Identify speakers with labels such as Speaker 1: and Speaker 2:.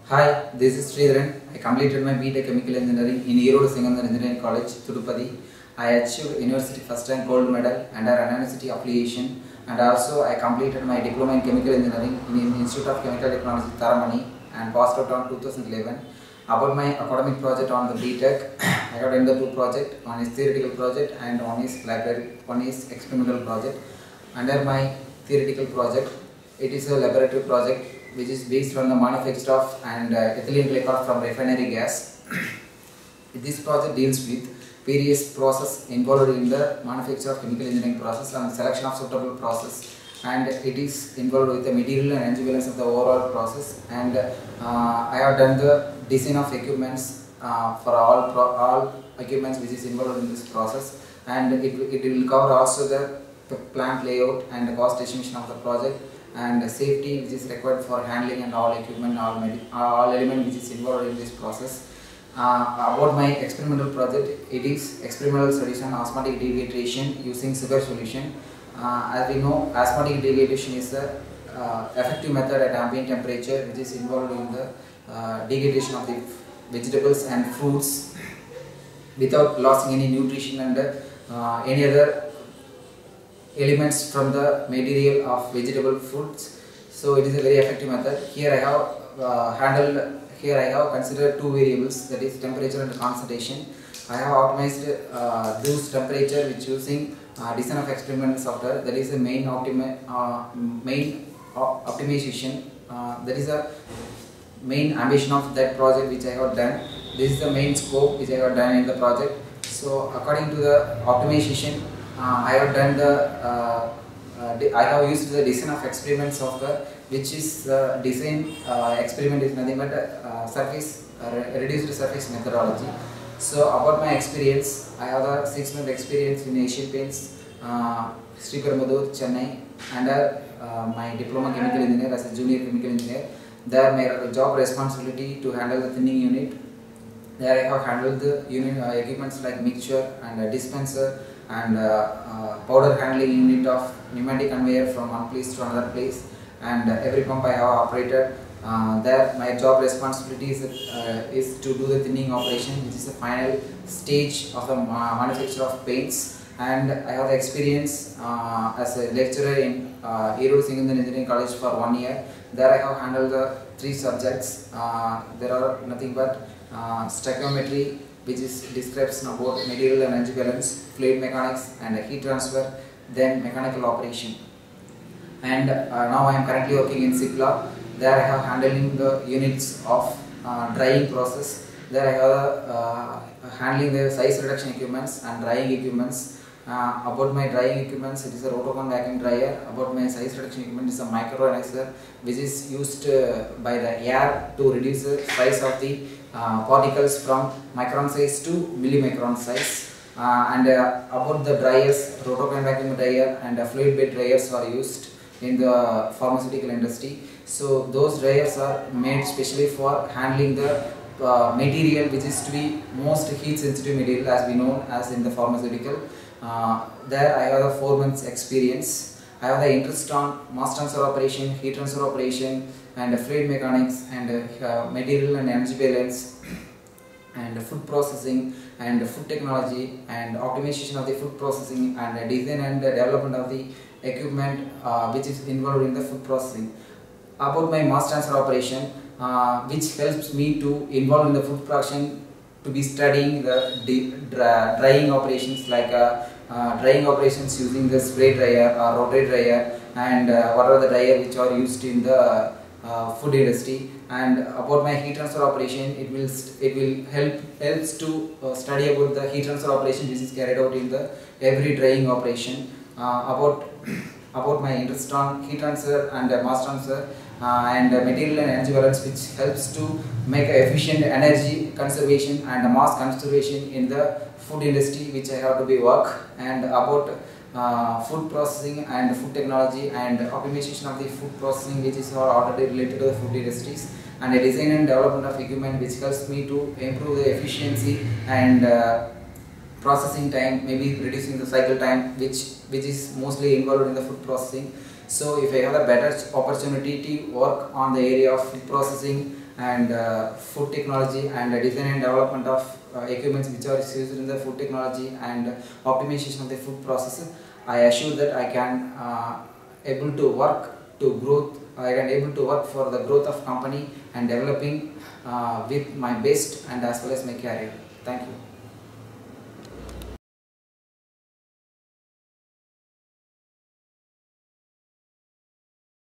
Speaker 1: Hi, this is Sridharan. I completed my B.Tech Chemical Engineering in Erode Singamar Engineering College, Tirupati. I achieved University first rank gold medal under an university affiliation, and also I completed my diploma in Chemical Engineering in Institute of Chemical Technology, Taramani, and passed out on 2011. About my academic project on the B.Tech, I have done the two projects. One is theoretical project and one is library, one is experimental project. Under my theoretical project, it is a laboratory project which is based on the manufacture of ethylene glycol from refinery gas. This project deals with various processes involved in the manufacture of chemical engineering process and selection of suitable process, and it is involved with the material and energy balance of the overall process. And I have done the design of equipments for all equipments which is involved in this process, and it will cover also the plant layout and the cost estimation of the project, and safety which is required for handling and all equipment, all element which is involved in this process. About my experimental project, it is experimental studies on osmotic dehydration using sugar solution. As we know, osmotic dehydration is a effective method at ambient temperature which is involved in the dehydration of the vegetables and fruits without losing any nutrition and any other elements from the material of vegetable foods. So it is a very effective method. Here I have considered two variables, that is temperature and concentration. I have optimized those temperature with using design of experiment software. That is the main optimization. That is the main ambition of that project which I have done. This is the main scope which I have done in the project. So according to the optimization, I have done I have used the design of experiment software, which is design experiment is nothing but reduced surface methodology. So about my experience, I have a 6-month experience in Asian Paints, Sriperumbudur, Chennai, under my diploma chemical engineer as a junior chemical engineer. There my job responsibility to handle the thinning unit. There I have handled the unit equipments like mixture and dispenser and powder handling unit of pneumatic conveyor from one place to another place, and every pump I have operated. There my job responsibility is to do the thinning operation, which is the final stage of the manufacture of paints. And I have the experience as a lecturer in Erode Singamar Engineering College for 1 year. There I have handled the 3 subjects. There are nothing but stoichiometry, which describes about material and energy balance, fluid mechanics and heat transfer, then mechanical operation. And now I am currently working in Cipla. There I have handling the units of drying process. There I have handling the size reduction equipments and drying equipments. About my drying equipments, it is a Rotocon vacuum dryer. About my size reduction equipment, is a micro analyzer, which is used by the air to reduce the size of the particles from micron size to millimicron size. And about the dryers, Rotocon vacuum dryer and fluid bed dryers are used in the pharmaceutical industry. So those dryers are made specially for handling the material which is to be most heat sensitive material, as we know as in the pharmaceutical. There I have a 4 months experience. I have the interest on mass transfer operation, heat transfer operation, and fluid mechanics, and material and energy balance, and food processing, and food technology, and optimization of the food processing, and design and development of the equipment which is involved in the food processing. About my mass transfer operation, which helps me to involve in the food production, to be studying the drying operations, like drying operations using the spray dryer or rotary dryer, and what are the dryer which are used in the food industry. And about my heat transfer operation, it will helps to study about the heat transfer operation which is carried out in the every drying operation. About my interest on heat transfer and mass transfer and material and energy balance, which helps to make efficient energy conservation and mass conservation in the food industry, which I have to be work. And about food processing and food technology and optimization of the food processing, which is already related to the food industries, and a design and development of equipment which helps me to improve the efficiency and processing time, maybe reducing the cycle time, which is mostly involved in the food processing. So if I have a better opportunity to work on the area of food processing and food technology and design and development of equipments which are used in the food technology and optimization of the food process, I assure that I can able to work to growth. I can able to work for the growth of company and developing with my best and as well as my career. Thank you.